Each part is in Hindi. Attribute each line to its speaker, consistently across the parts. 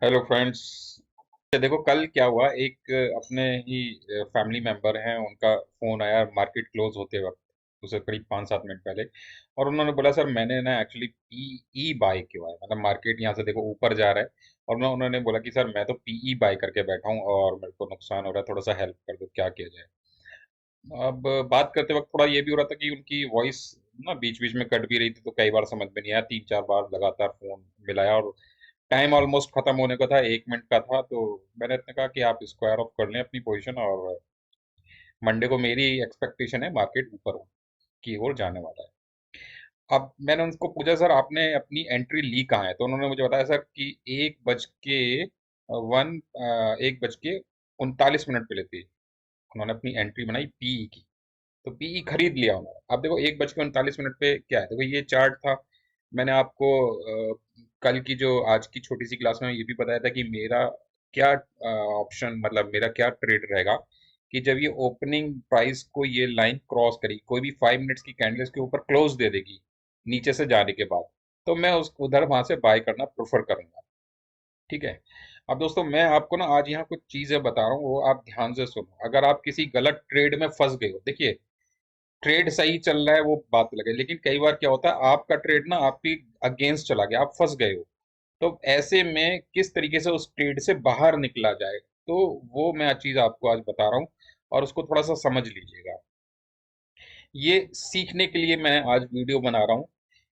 Speaker 1: Hello friends. देखो कल क्या हुआ, एक अपने ही फैमिली मेंबर हैं, उनका फोन आया मार्केट क्लोज होते वक्त, उसे करीब 5-7 मिनट पहले। और उन्होंने बोला, सर मैंने ना एक्चुअली पीई बाय किया है, मतलब मार्केट यहाँ से देखो ऊपर जा रहा है। और ना उन्होंने बोला कि सर मैं तो पीई बाय करके बैठा हूँ और मेरे को नुकसान हो रहा है, थोड़ा सा हेल्प कर दो, क्या किया जाए। अब बात करते वक्त थोड़ा ये भी हो रहा था कि उनकी वॉइस ना बीच बीच में कट भी रही थी, तो कई बार समझ में नहीं आया, 3-4 बार लगातार फोन मिलाया और टाइम ऑलमोस्ट खत्म होने को था, 1 मिनट का था। तो मैंने इतने कहा कि आप स्क्वायर ऑफ कर लें अपनी पोजीशन, और मंडे को मेरी एक्सपेक्टेशन है मार्केट ऊपर की ओर जाने वाला है। अब मैंने उनको पूछा, सर आपने अपनी एंट्री ली कहाँ है, तो उन्होंने मुझे बताया सर कि 1:39 पे लेती, उन्होंने अपनी एंट्री बनाई पीई की। तो पीई खरीद लिया उन्होंने। अब देखो 1:39 पे क्या है, देखो ये चार्ट था। मैंने आपको कल की जो आज की छोटी सी क्लास में ये भी बताया था कि मेरा क्या ऑप्शन, मतलब मेरा क्या ट्रेड रहेगा कि जब ये ओपनिंग प्राइस को ये लाइन क्रॉस करी, कोई भी 5 मिनट्स की कैंडल्स के ऊपर क्लोज दे देगी नीचे से जाने के बाद, तो मैं उस उधर वहां से बाय करना प्रेफर करूंगा। ठीक है। अब दोस्तों मैं आपको ना आज यहाँ कुछ चीजें बता रहा हूँ, वो आप ध्यान से सुनो। अगर आप किसी गलत ट्रेड में फंस गए हो, देखिए ट्रेड सही चल रहा है वो बात अलग है, लेकिन कई बार क्या होता है आपका ट्रेड ना आपकी अगेंस्ट चला गया, आप फंस गए हो। तो ऐसे में किस तरीके से उस ट्रेड से बाहर निकला जाए, तो वो मैं चीज आपको आज बता रहा हूँ, और उसको थोड़ा सा समझ लीजिएगा। ये सीखने के लिए मैं आज वीडियो बना रहा हूँ,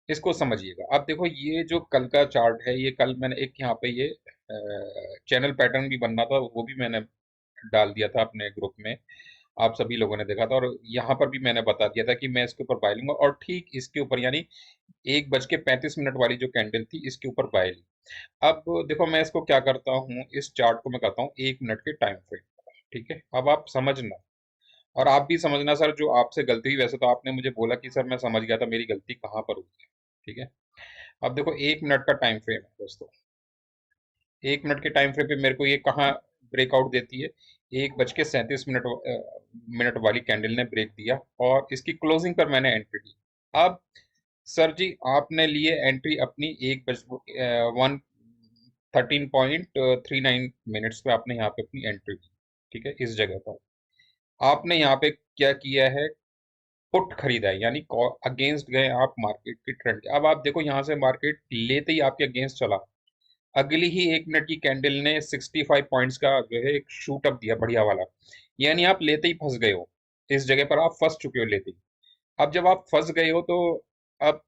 Speaker 1: इसको समझिएगा। अब देखो ये जो कल का चार्ट है, ये कल मैंने एक यहाँ पे ये चैनल पैटर्न भी बनना था, वो भी मैंने डाल दिया था अपने ग्रुप में, आप सभी लोगों ने देखा था। और यहाँ पर भी मैंने बता दिया था कि मैं इसके ऊपर बाय लूंगा, और ठीक इसके ऊपर यानी 1:35 वाली जो कैंडल थी इसके ऊपर बाय ली। अब देखो मैं इसको क्या करता हूँ, इस चार्ट को मैं करता हूँ 1 मिनट के टाइम फ्रेम। ठीक है, अब आप समझना और आप भी समझना, सर जो आपसे गलती हुई, वैसे तो आपने मुझे बोला कि सर मैं समझ गया था मेरी गलती कहाँ पर हुई है। ठीक है। अब देखो 1 मिनट का टाइम फ्रेम है दोस्तों। 1 मिनट के टाइम फ्रेम पे मेरे को ये कहाँ ब्रेकआउट देती है, 1:37 मिनट वाली कैंडल ने ब्रेक दिया, और इसकी क्लोजिंग पर मैंने एंट्री ली। अब सर जी आपने लिए एंट्री अपनी 13.39 पे आपने यहाँ पे अपनी एंट्री ली। ठीक है, इस जगह पर आपने यहाँ पे क्या किया है, पुट खरीदा है, यानी अगेंस्ट गए आप मार्केट की ट्रेंड के। अब आप देखो यहाँ से मार्केट लेते ही आपके अगेंस्ट चला, अगली ही 1 मिनट की कैंडल ने 65 पॉइंट्स का जो है एक शूट अप दिया बढ़िया वाला, यानी आप लेते ही फंस गए हो, इस जगह पर आप फंस चुके हो लेते ही। अब जब आप फंस गए हो तो अब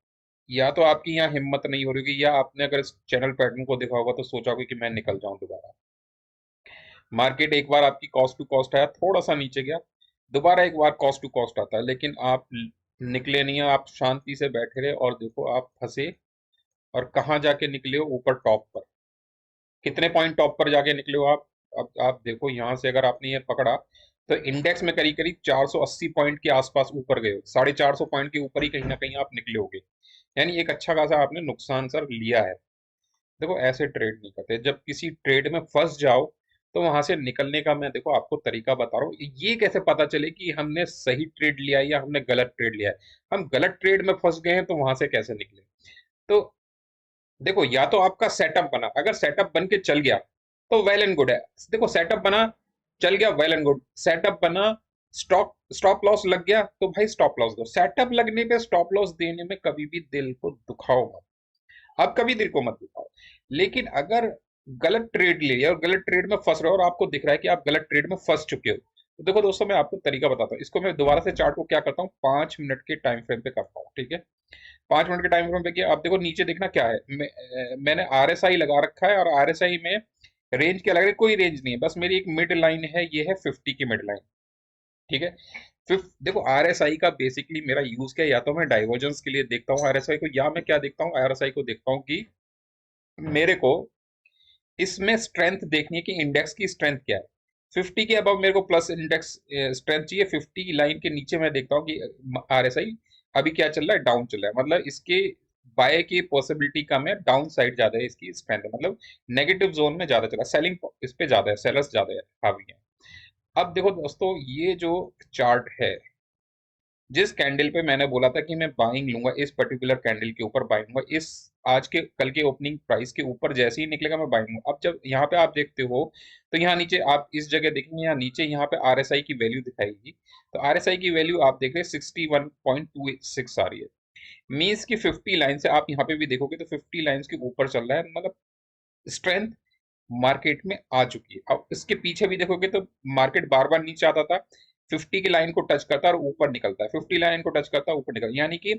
Speaker 1: या तो आपकी यहाँ हिम्मत नहीं हो रही होगी, या आपने अगर इस चैनल पैटर्न को देखा होगा तो सोचा होगा कि मैं निकल जाऊं दोबारा। मार्केट एक बार आपकी कॉस्ट टू कॉस्ट आया, थोड़ा सा नीचे गया, दोबारा एक बार कॉस्ट टू कॉस्ट आता है, लेकिन आप निकले नहीं हो, आप शांति से बैठे रहे और देखो आप फंसे, और कहाँ जाके निकले हो, ऊपर टॉप पर। कितने पॉइंट टॉप पर जाके निकले हो आप। अब आप देखो यहाँ से अगर आपने ये पकड़ा, तो इंडेक्स में करीब करीब 480 पॉइंट के आसपास ऊपर गए हो, 450 पॉइंट के ऊपर ही कहीं ना कहीं आप निकले होगे, यानी एक अच्छा खासा आपने नुकसान सर लिया है। देखो ऐसे ट्रेड नहीं करते, जब किसी ट्रेड में फंस जाओ तो वहां से निकलने का मैं देखो आपको तरीका बता रहा हूँ। ये कैसे पता चले कि हमने सही ट्रेड लिया है या हमने गलत ट्रेड लिया है, हम गलत ट्रेड में फंस गए हैं तो वहां से कैसे निकले। तो देखो या तो आपका सेटअप बना, अगर सेटअप बन के चल गया तो वेल एंड गुड है। देखो सेटअप बना, चल गया, वेल एंड गुड। सेटअप बना, स्टॉप स्टॉप लॉस लग गया तो भाई स्टॉप लॉस दो। सेटअप लगने पे स्टॉप लॉस देने में कभी भी दिल को दुखाओ मत, अब कभी दिल को मत दुखाओ। लेकिन अगर गलत ट्रेड ले लिया और गलत ट्रेड में फंस रहे हो और आपको दिख रहा है कि आप गलत ट्रेड में फंस चुके हो, तो देखो दोस्तों मैं आपको तरीका बताता हूँ। इसको मैं दोबारा से चार्ट को क्या करता हूँ, 5 मिनट के टाइम फ्रेम पे करता हूँ। ठीक है, 5 मिनट के टाइम फ्रेम पे किया। आप देखो नीचे देखना क्या है, मैंने आर एस आई लगा रखा है, और आर एस आई में रेंज क्या लग रहा है, कोई रेंज नहीं है, बस मेरी एक मिड लाइन है, ये है 50 की मिड लाइन। ठीक है, फिर देखो आर एस आई का बेसिकली मेरा यूज क्या है, या तो मैं डाइवर्जेंस के लिए देखता हूँ आर एस आई को, या मैं क्या देखता हूँ, आर एस आई को देखता हूँ कि मेरे को इसमें स्ट्रेंथ देखनी है कि इंडेक्स की स्ट्रेंथ क्या है। 50 के अबव मेरे को प्लस इंडेक्स स्ट्रेंथ चाहिए, 50 लाइन के नीचे मैं देखता हूँ कि आरएसआई अभी क्या चल रहा है, डाउन चल रहा है, मतलब इसके बाय की पॉसिबिलिटी कम है, डाउन साइड ज्यादा है, इसकी स्ट्रेंथ है, मतलब नेगेटिव जोन में ज्यादा चला, सेलिंग इस पे ज्यादा है, सेलर्स ज्यादा है, हावी है। अब देखो दोस्तों ये जो चार्ट है, जिस कैंडल पे मैंने बोला था कि मैं बाइंग लूंगा, इस पर्टिकुलर कैंडल के ऊपर बाइंग लूंगा, इस आज के कल के ओपनिंग प्राइस के ऊपर जैसे ही निकलेगा मैं बाइंग लूंगा। अब जब यहाँ पे आप देखते हो तो यहाँ नीचे आप इस जगह देखेंगे, यहाँ नीचे यहाँ पे आरएसआई की वैल्यू दिखाएगी। तो आरएसआई की वैल्यू आप देख रहे हैं 61.26 आ रही है। मीन्स की 50 लाइन से आप यहाँ पे भी देखोगे तो 50 लाइंस के ऊपर चल रहा है, मतलब स्ट्रेंथ मार्केट में आ चुकी है। अब इसके पीछे भी देखोगे तो मार्केट बार बार नीचे आता था, 50 की लाइन को टच करता है और ऊपर निकलता है, 50 लाइन को टच करता है ऊपर निकलता है, यानी कि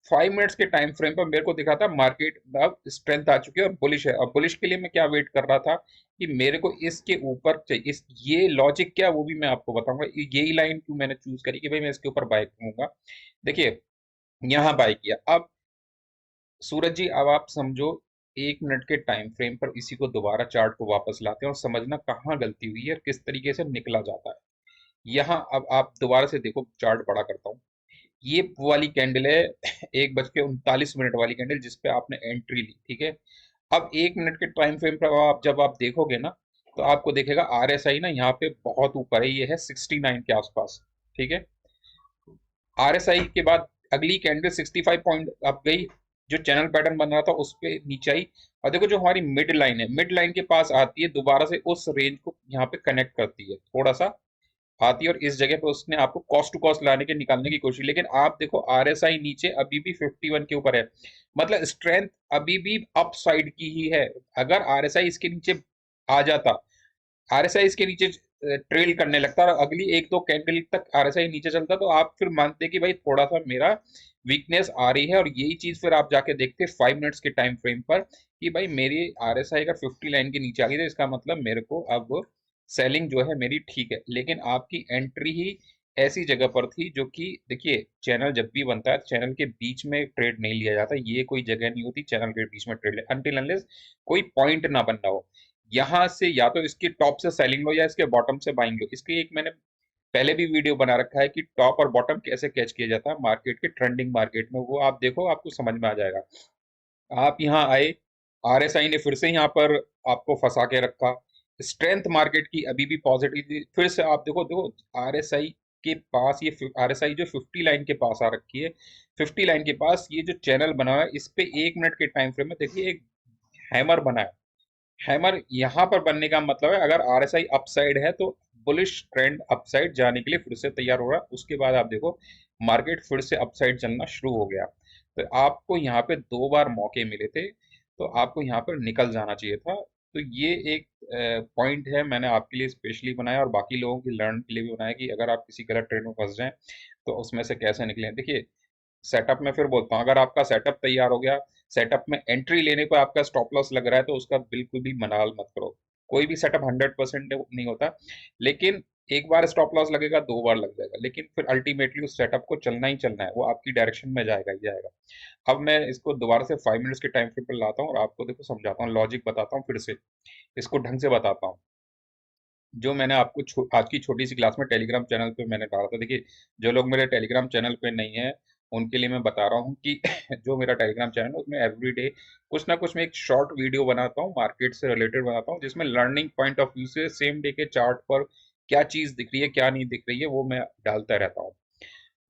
Speaker 1: 5 मिनट्स के टाइम फ्रेम पर मेरे को दिखा था मार्केट अब स्ट्रेंथ आ चुकी है और बुलिश है। और बुलिश के लिए मैं क्या वेट कर रहा था कि मेरे को इसके ऊपर चाहिए। इस ये लॉजिक क्या वो भी मैं आपको बताऊंगा। यही लाइन क्यों मैंने चूज करी कि भाई मैं इसके ऊपर बाय करूंगा। देखिए यहाँ बाय किया। अब सूरज जी अब आप समझो 1 मिनट के टाइम फ्रेम पर इसी को दोबारा चार्ट को वापस लाते हैं और समझना कहाँ गलती हुई है और किस तरीके से निकला जाता है। यहाँ अब आप दोबारा से देखो, चार्ट बड़ा करता हूँ। ये वो वाली कैंडल है 1:39 वाली कैंडल जिसपे आपने एंट्री ली, ठीक है। अब 1 मिनट के टाइम फ्रेम पर आप जब आप देखोगे ना तो आपको देखेगा आरएसआई ना यहाँ पे बहुत ऊपर है, ये है 69 के आसपास, ठीक है। आरएसआई के बाद अगली कैंडल 65 पॉइंट अप गई, जो चैनल पैटर्न बन रहा था उस पे नीचे आई। और देखो जो हमारी मिड लाइन है, मिड लाइन के पास आती है, दोबारा से उस रेंज को यहाँ पे कनेक्ट करती है, थोड़ा सा आती है और इस जगह पे उसने आपको कॉस्ट टू कॉस्ट लाने के निकालने की कोशिश। लेकिन आप देखो आरएसआई नीचे अभी भी 51 के ऊपर है, मतलब स्ट्रेंथ अभी भी अप साइड की ही है। अगर आरएसआई इसके नीचे आ जाता, आरएसआई इसके नीचे ट्रेल करने लगता और अगली एक दो कैंडल तक आरएसआई नीचे चलता तो आप फिर मानते कि भाई थोड़ा सा मेरा वीकनेस आ रही है। और यही चीज फिर आप जाके देखते 5 मिनट्स के टाइम फ्रेम पर कि भाई मेरी आरएसआई अगर 50 लाइन के नीचे आ गई तो इसका मतलब मेरे को अब सेलिंग जो है मेरी ठीक है। लेकिन आपकी एंट्री ही ऐसी जगह पर थी जो कि देखिए चैनल जब भी बनता है चैनल के बीच में ट्रेड नहीं लिया जाता, ये कोई जगह नहीं होती चैनल के बीच में ट्रेड अनटिल अनलेस कोई पॉइंट ना बनना हो। यहाँ से या तो इसकी टॉप से सेलिंग लो या इसके बॉटम से बाइंग लो। इसकी एक मैंने पहले भी वीडियो बना रखा है कि टॉप और बॉटम कैसे कैच किया जाता है मार्केट के ट्रेंडिंग मार्केट में, वो आप देखो आपको समझ में आ जाएगा। आप यहाँ आए, आरएसआई ने फिर से यहाँ पर आपको फंसा के रखा। स्ट्रेंथ मार्केट की अभी भी पॉजिटिव थी, फिर से आप देखो देखो आरएसआई के पास ये आरएसआई जो 50 लाइन के पास आ रखी है, 50 लाइन के पास ये जो चैनल बना हुआ है इस पे 1 मिनट के टाइम फ्रेम में देखिए एक हैमर बना है। हैमर यहाँ पर बनने का मतलब है अगर आरएसआई अपसाइड है तो बुलिश ट्रेंड अपसाइड जाने के लिए फिर से तैयार हो रहा है। उसके बाद आप देखो मार्केट फिर से अपसाइड चलना शुरू हो गया। तो आपको यहाँ पे 2 बार मौके मिले थे, तो आपको यहाँ पर निकल जाना चाहिए था। तो ये एक पॉइंट है मैंने आपके लिए स्पेशली बनाया और बाकी लोगों की लर्न के लिए भी बनाया कि अगर आप किसी गलत ट्रेड में फंस जाएं तो उसमें से कैसे निकलें। देखिए सेटअप में फिर बोलता हूँ, अगर आपका सेटअप तैयार हो गया, सेटअप में एंट्री लेने पर आपका स्टॉप लॉस लग रहा है तो उसका बिल्कुल भी मनाल मत करो। कोई भी सेटअप 100% नहीं होता, लेकिन एक बार स्टॉप लॉस लगेगा, 2 बार लग जाएगा, लेकिन फिर अल्टीमेटली उस सेटअप को चलना ही चलना है, वो आपकी डायरेक्शन में जाएगा ही जाएगा। अब मैं इसको दोबारा से 5 मिनट्स के टाइम फ्रेम पर लाता हूँ और आपको देखो समझाता हूँ, लॉजिक बताता हूँ, फिर से इसको ढंग से बताता हूँ जो मैंने आपको आज की छोटी सी क्लास में टेलीग्राम चैनल पे मैंने डाला था। देखिए जो लोग मेरे टेलीग्राम चैनल पे नहीं है उनके लिए मैं बता रहा हूँ कि जो मेरा टेलीग्राम चैनल है उसमें एवरीडे कुछ ना कुछ मैं एक शॉर्ट वीडियो बनाता हूँ, मार्केट से रिलेटेड बनाता हूँ, जिसमें लर्निंग पॉइंट ऑफ व्यू से सेम डे के चार्ट पर क्या चीज़ दिख रही है क्या नहीं दिख रही है वो मैं डालता रहता हूँ।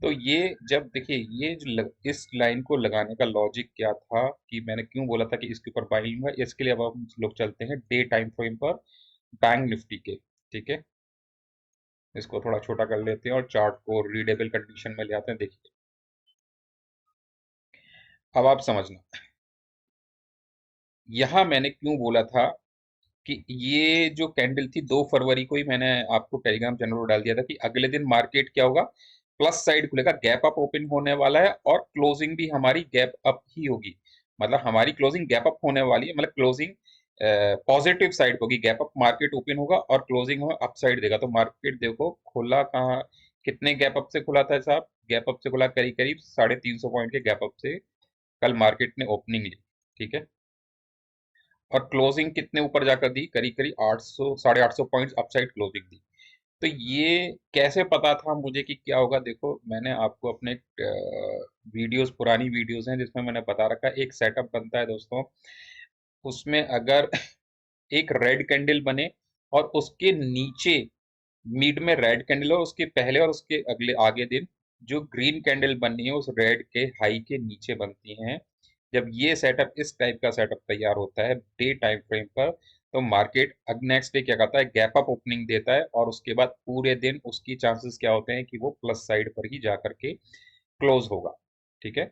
Speaker 1: तो ये जब देखिए ये जो इस लाइन को लगाने का लॉजिक क्या था कि मैंने क्यों बोला था कि इसके ऊपर बाई लूंगा, इसके लिए अब हम लोग चलते हैं डे टाइम फ्रेम पर बैंक निफ्टी के, ठीक है। इसको थोड़ा छोटा कर लेते हैं और चार्ट को रीडेबल कंडीशन में ले आते हैं। देखिए अब आप समझना यहाँ मैंने क्यों बोला था कि ये जो कैंडल थी 2 फरवरी को ही मैंने आपको टेलीग्राम चैनल पर डाल दिया था कि अगले दिन मार्केट क्या होगा, प्लस साइड खुलेगा, गैप अप ओपन होने वाला है और क्लोजिंग भी हमारी गैप अप ही होगी। मतलब हमारी क्लोजिंग गैप अप होने वाली है, मतलब क्लोजिंग पॉजिटिव साइड होगी, गैप अप मार्केट ओपन होगा और क्लोजिंग हो अप साइड देगा। तो मार्केट देखो खुला कहाँ, कितने गैप अप से खुला था साहब, गैप अप से खुला करीब करीब 350 पॉइंट के गैप अप से कल मार्केट ने ओपनिंग ली, ठीक है। और क्लोजिंग कितने वीडियो जाकर दी, करीब करीब 800 850 पॉइंट्स अपसाइड क्लोजिंग दी। तो ये कैसे पता था मुझे कि क्या होगा, देखो मैंने आपको अपने वीडियोस, पुरानी वीडियोस हैं जिसमें मैंने बता रखा है एक सेटअप बनता है दोस्तों, उसमें अगर एक रेड कैंडल बने और उसके नीचे मिड में रेड कैंडल और उसके पहले और उसके अगले आगे दिन जो ग्रीन कैंडल बननी है उस रेड के हाई के नीचे बनती हैं, जब ये सेटअप इस टाइप का सेटअप तैयार होता है डे टाइम फ्रेम पर, तो मार्केट नेक्स्ट डे क्या करता है, गैप अप ओपनिंग देता है, और उसके बाद पूरे दिन उसकी चांसेस क्या होते हैं कि वो प्लस साइड पर ही जा करके क्लोज होगा। ठीक है,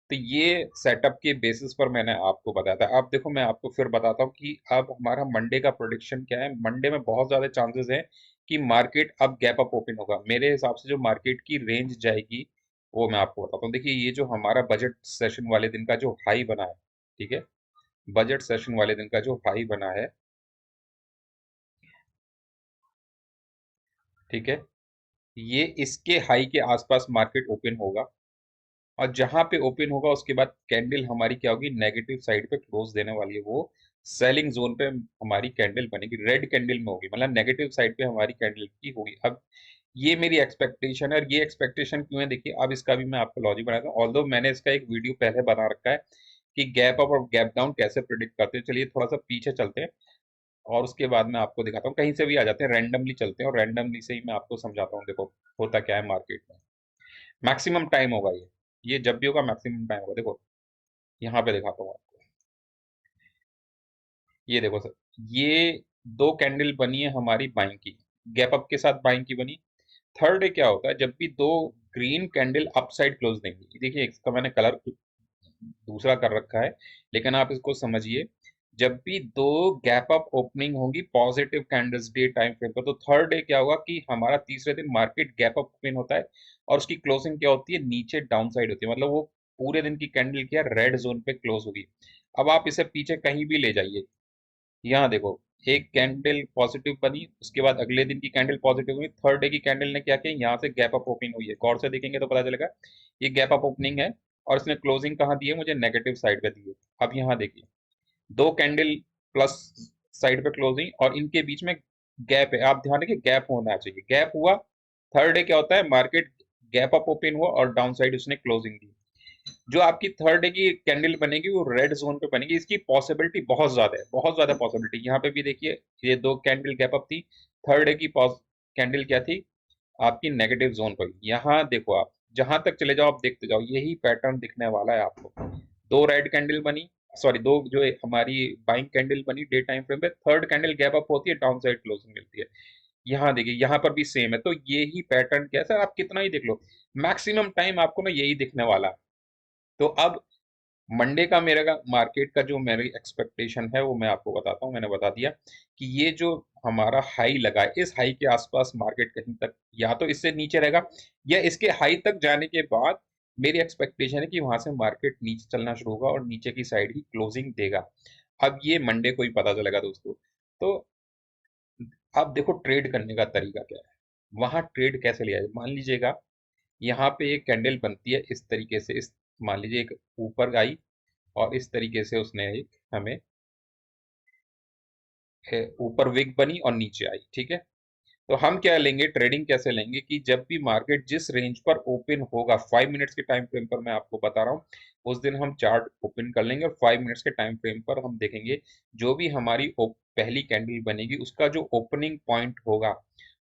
Speaker 1: तो ये सेटअप के बेसिस पर मैंने आपको बताया था। अब देखो मैं आपको फिर बताता हूँ कि अब हमारा मंडे का प्रोडिक्शन क्या है। मंडे में बहुत ज्यादा चांसेस है कि मार्केट अब गैप अप ओपन होगा। मेरे हिसाब से जो मार्केट की रेंज जाएगी वो मैं आपको बताता हूँ। देखिए, ये जो हमारा बजट सेशन वाले दिन का जो हाई बना है, ठीक है, बजट सेशन वाले दिन का जो हाई बना है, ठीक है, ये इसके हाई के आसपास मार्केट ओपन होगा, और जहां पे ओपन होगा उसके बाद कैंडल हमारी क्या होगी, नेगेटिव साइड पे क्लोज देने वाली है। वो सेलिंग जोन पे हमारी कैंडल बनेगी, रेड कैंडल में होगी, मतलब नेगेटिव साइड पे हमारी कैंडल की होगी। अब ये मेरी एक्सपेक्टेशन है, और ये एक्सपेक्टेशन क्यों है, देखिए अब इसका भी मैं आपको लॉजिक बनाता हूँ। ऑल्दो मैंने इसका एक वीडियो पहले बना रखा है कि गैप अप और गैप डाउन कैसे प्रिडिक्ट करते हैं। चलिए थोड़ा सा पीछे चलते हैं, और उसके बाद मैं आपको दिखाता हूँ। कहीं से भी आ जाते हैं, रैंडमली चलते हैं, और रैंडमली से ही मैं आपको समझाता हूँ। देखो होता क्या है मार्केट में, मैक्सिमम टाइम होगा ये जब भी होगा मैक्सिमम टाइम होगा। देखो यहाँ पे दिखाता हूँ आपको, ये देखो सर, ये दो कैंडल बनी है हमारी बाइंग की, गैप अप के साथ बाइंग की बनी। थर्ड डे क्या होता है, जब भी दो ग्रीन कैंडल अपसाइड क्लोज देंगी, देखिए इसका मैंने कलर दूसरा कर रखा है, लेकिन आप इसको समझिए। जब भी दो गैप अप ओपनिंग होगी positive candles day time frame पर, तो थर्ड डे क्या होगा कि हमारा तीसरे दिन मार्केट गैप अप ओपन होता है, और उसकी क्लोजिंग क्या होती है, नीचे डाउन साइड होती है, मतलब वो पूरे दिन की कैंडल क्या रेड जोन पे क्लोज होगी। अब आप इसे पीछे कहीं भी ले जाइए, यहाँ देखो, एक कैंडल पॉजिटिव बनी, उसके बाद अगले दिन की कैंडल पॉजिटिव हुई, थर्ड डे की कैंडल ने क्या किया, यहाँ से गैप अप ओपनिंग हुई है, गौर से देखेंगे तो पता चलेगा ये गैप अप ओपनिंग है, और इसने क्लोजिंग कहाँ दी है, मुझे नेगेटिव साइड पे दी है। अब यहाँ देखिए, दो कैंडल प्लस साइड पे क्लोजिंग, और इनके बीच में गैप है, आप ध्यान रखिए गैप होना चाहिए, गैप हुआ। थर्ड डे क्या होता है, मार्केट गैप अप ओपन हुआ और डाउन साइड उसने क्लोजिंग दी। जो आपकी थर्ड डे की कैंडल बनेगी वो रेड जोन पे बनेगी, इसकी पॉसिबिलिटी बहुत ज्यादा है, बहुत ज्यादा पॉसिबिलिटी। यहाँ पे भी देखिए, ये दो कैंडल गैप अप थी, थर्ड डे की कैंडल क्या थी, आपकी नेगेटिव जोन पर। यहाँ देखो, आप जहां तक चले जाओ आप देखते जाओ, यही पैटर्न दिखने वाला है आपको। दो रेड कैंडल बनी, सॉरी दो जो हमारी बाइंग कैंडल बनी डे टाइम फ्रेम पे, थर्ड कैंडल गैप अप होती है, डाउन साइड क्लोजिंग मिलती है। यहाँ देखिए, यहाँ पर भी सेम है, तो यही पैटर्न क्या है सर, आप कितना ही देख लो, मैक्सिमम टाइम आपको ना यही दिखने वाला है। तो अब मंडे का मेरा का मार्केट का जो मेरी एक्सपेक्टेशन है वो मैं आपको बताता हूँ। मैंने बता दिया कि ये जो हमारा हाई लगा है, इस हाई के आसपास मार्केट कहीं तक या तो इससे नीचे रहेगा, या इसके हाई तक जाने के बाद मेरी एक्सपेक्टेशन है कि वहां से मार्केट नीचे चलना शुरू होगा और नीचे की साइड ही क्लोजिंग देगा। अब ये मंडे को ही पता चलेगा दोस्तों। तो अब देखो ट्रेड करने का तरीका क्या है, वहां ट्रेड कैसे लिया जाए। मान लीजिएगा यहाँ पे एक कैंडल बनती है इस तरीके से, इस मान लीजिए एक ऊपर आई, और इस तरीके से उसने एक हमें ऊपर विक बनी और नीचे आई, ठीक है। तो हम क्या लेंगे, ट्रेडिंग कैसे लेंगे कि जब भी मार्केट जिस रेंज पर ओपन होगा, 5 मिनट्स के टाइम फ्रेम पर मैं आपको बता रहा हूँ, उस दिन हम चार्ट ओपन कर लेंगे, और 5 मिनट्स के टाइम फ्रेम पर हम देखेंगे जो भी हमारी पहली कैंडल बनेगी उसका जो ओपनिंग पॉइंट होगा,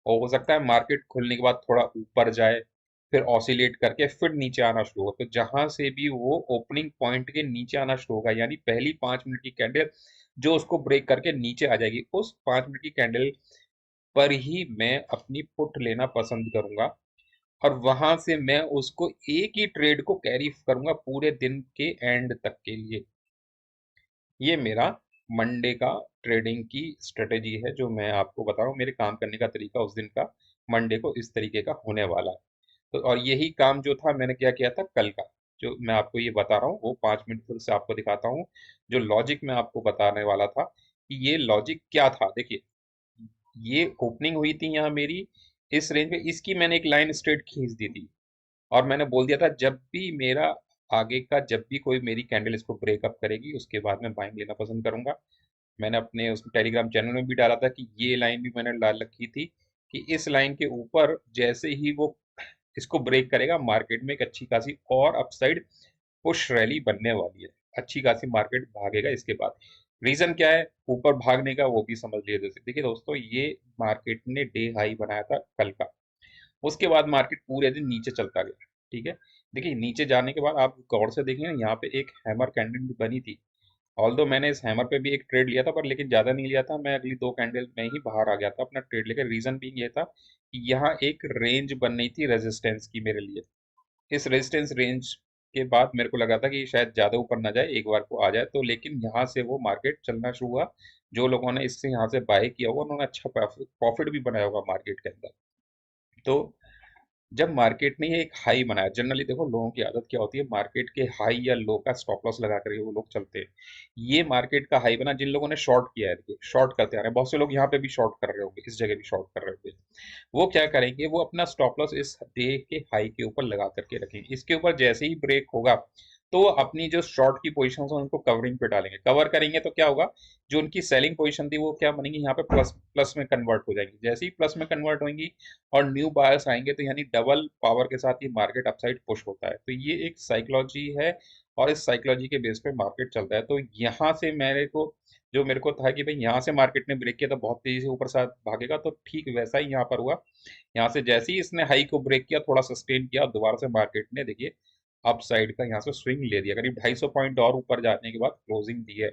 Speaker 1: और हो सकता है मार्केट खुलने के बाद थोड़ा ऊपर जाए, फिर ऑसिलेट करके फिर नीचे आना शुरू हो। तो जहां से भी वो ओपनिंग पॉइंट के नीचे आना शुरू होगा, यानी पहली 5 मिनट की कैंडल जो उसको ब्रेक करके नीचे आ जाएगी, उस 5 मिनट की कैंडल पर ही मैं अपनी पुट लेना पसंद करूंगा, और वहां से मैं उसको एक ही ट्रेड को कैरी करूंगा पूरे दिन के एंड तक के लिए। ये मेरा मंडे का ट्रेडिंग की स्ट्रेटेजी है जो मैं आपको बता रहा हूँ। मेरे काम करने का तरीका उस दिन का मंडे को इस तरीके का होने वाला है। तो और यही काम जो था मैंने क्या किया था कल का, जो मैं आपको ये बता रहा हूँ वो 5 मिनट फिर से आपको दिखाता हूँ। जो लॉजिक मैं आपको बताने वाला था कि ये लॉजिक क्या था, देखिए ये ओपनिंग हुई थी यहाँ मेरी इस रेंज में, इसकी मैंने एक लाइन स्ट्रेट खींच दी थी, और मैंने बोल दिया था जब भी मेरा आगे का, जब भी कोई मेरी कैंडल इसको ब्रेकअप करेगी उसके बाद मैं बाइंग लेना पसंद करूंगा। मैंने अपने उस टेलीग्राम चैनल में भी डाला था कि ये लाइन भी मैंने डाल रखी थी कि इस लाइन के ऊपर जैसे ही वो इसको ब्रेक करेगा मार्केट में एक अच्छी खासी और अपसाइड पुश रैली बनने वाली है, अच्छी खासी मार्केट भागेगा इसके बाद। रीजन क्या है ऊपर भागने का वो भी समझ लिए। जैसे देखिए दोस्तों, ये मार्केट ने डे हाई बनाया था कल का, उसके बाद मार्केट पूरे दिन नीचे चलता गया, ठीक है। देखिए नीचे जाने के बाद आप गौर से देखिए ना, यहाँ पे एक हैमर कैंडल भी बनी थी। ऑल्दो मैंने इस हैमर पे भी एक ट्रेड लिया था, पर लेकिन ज़्यादा नहीं लिया था, मैं अगली 2 कैंडल में ही बाहर आ गया था अपना ट्रेड लेकर। रीज़न भी ये था कि यहाँ एक रेंज बन रही थी रेजिस्टेंस की मेरे लिए। इस रेजिस्टेंस रेंज के बाद मेरे को लगा था कि शायद ज़्यादा ऊपर ना जाए, एक बार को आ जाए तो, लेकिन यहाँ से वो मार्केट चलना शुरू हुआ। जो लोगों ने इससे यहाँ से बाय किया हुआ उन्होंने अच्छा प्रॉफिट भी बनाया होगा मार्केट के अंदर। तो जब मार्केट ने ये एक हाई बनाया, जनरली देखो लोगों की आदत क्या होती है, मार्केट के हाई या लो का स्टॉप लॉस लगा कर वो लोग चलते हैं। ये मार्केट का हाई बना, जिन लोगों ने शॉर्ट किया है, देखिए शॉर्ट करते आ रहे हैं बहुत से लोग, यहाँ पे भी शॉर्ट कर रहे होंगे, इस जगह भी शॉर्ट कर रहे होंगे। वो क्या करेंगे, वो अपना स्टॉप लॉस इस डे के हाई के ऊपर लगा करके रखेंगे। इसके ऊपर जैसे ही ब्रेक होगा तो वो अपनी जो शॉर्ट की पोजीशन है उनको कवरिंग पे डालेंगे। कवर करेंगे तो क्या होगा, जो उनकी सेलिंग पोजीशन थी वो क्या बनेगी, यहाँ पे प्लस प्लस में कन्वर्ट हो जाएगी। जैसे ही प्लस में कन्वर्ट होंगी और न्यू बायर्स आएंगे तो यानी डबल पावर के साथ ये मार्केट अपसाइड पुश होता है। तो ये एक साइकोलॉजी है और इस साइकोलॉजी के बेस पे मार्केट चलता है। तो यहाँ से मेरे को था कि भाई यहाँ से मार्केट ने ब्रेक किया तो बहुत तेजी से ऊपर साथ भागेगा, तो ठीक वैसा ही यहाँ पर हुआ। यहाँ से जैसे ही इसने हाई को ब्रेक किया, थोड़ा सस्टेन किया, दोबारा से मार्केट ने देखिए अप साइड का यहाँ से स्विंग ले दिया, करीब 250 पॉइंट और ऊपर जाने के बाद क्लोजिंग दी है।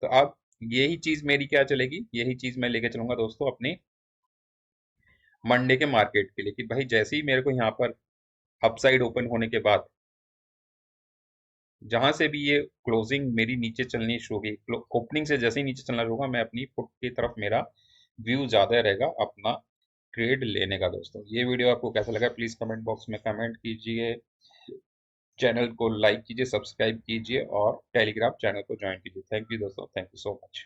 Speaker 1: तो अब यही चीज मेरी क्या चलेगी, यही चीज मैं लेके चलूंगा दोस्तों अपने मंडे के मार्केट के लिए, कि भाई जैसे ही मेरे को यहाँ पर अपसाइड ओपन होने के बाद जहां से भी ये क्लोजिंग मेरी नीचे चलनी शुरू होगी, ओपनिंग से जैसे ही नीचे चलना शुरू होगा, मैं अपनी पुट की तरफ मेरा व्यू ज्यादा रहेगा अपना ट्रेड लेने का। दोस्तों ये वीडियो आपको कैसा लगा प्लीज कमेंट बॉक्स में कमेंट कीजिए। चैनल को लाइक कीजिए, सब्सक्राइब कीजिए और टेलीग्राम चैनल को ज्वाइन कीजिए। थैंक यू दोस्तों, थैंक यू सो मच।